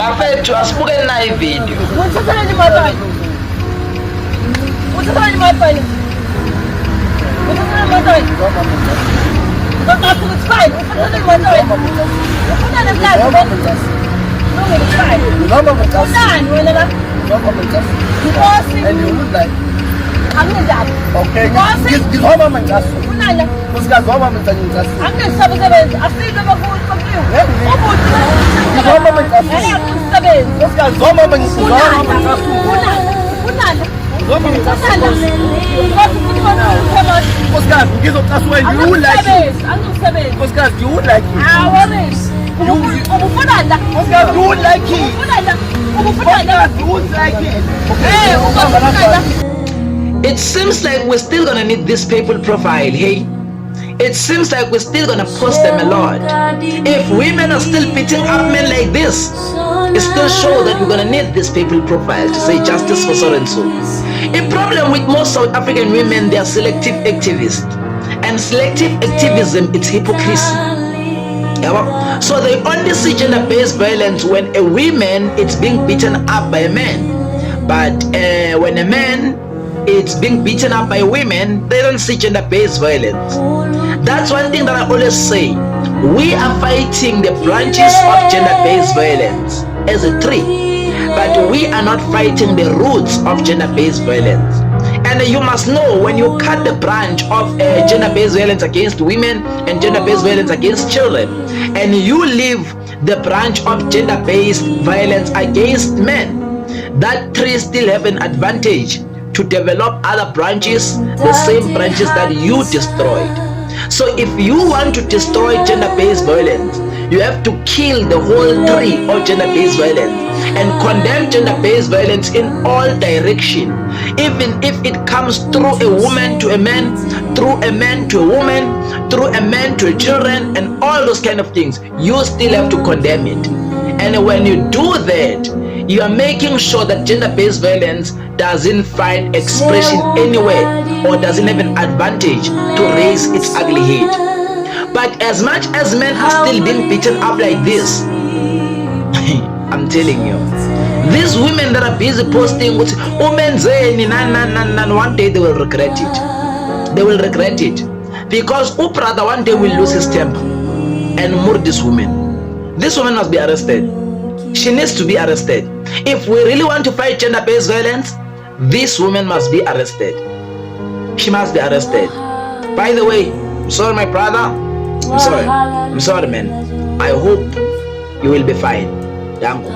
bafethu asibuke na ivideo. Uthatha ni mabani. Uthatha ni mabani. Uthatha ni mabani. It's fine. Uthatha ni mabani. Ufuna na mlazi. No, it's fine. Unani wena la? Because And you would like. Anginjani. Okay. Ngihoma mangaso. Unani? Usikazoma mangaso. Angisabusebenzi. Afike bakuthi bakuyo. Ubuthi. Ngihoma mangaso. Usebenzi. Usikazoma mangaso. Unani? Zoma mangaso. Usikhazi ngizocaswa you would like it. Angisebenzi. Usikhazi you would like it. Awores. Ubufuna la. Usikhazi you would like it. Ubufuna la. Ubufuna la. You would like it. Eh, ubufuna la. It seems like we're still gonna need this PayPal profile, hey? It seems like we're still gonna post them a lot. If women are still beating up men like this, it still shows that we're gonna need this PayPal profile to say justice for so and so. A problem with most South African women, they are selective activists. And selective activism, it's hypocrisy. Yeah, so they only see gender-based violence when a woman is being beaten up by a man. But when a man it's being beaten up by women, they don't see gender-based violence. That's one thing that I always say. We are fighting the branches of gender-based violence as a tree, but we are not fighting the roots of gender-based violence. And you must know, when you cut the branch of gender-based violence against women and gender-based violence against children, and you leave the branch of gender-based violence against men, that tree still have an advantage to develop other branches, the same branches that you destroyed. So if you want to destroy gender-based violence, you have to kill the whole tree of gender-based violence and condemn gender-based violence in all directions. Even if it comes through a woman to a man, through a man to a woman, through a man to a children, and all those kind of things, you still have to condemn it. And when you do that, you are making sure that gender-based violence doesn't find expression anywhere or doesn't have an advantage to raise its ugly head. But as much as men are still being beaten up like this, I'm telling you, these women that are busy posting with one day they will regret it. They will regret it. Because brother one day will lose his temper and murder this woman. This woman must be arrested. She needs to be arrested. If we really want to fight gender-based violence, this woman must be arrested. She must be arrested. By the way, I'm sorry my brother. I'm sorry man. I hope you will be fine. Dango.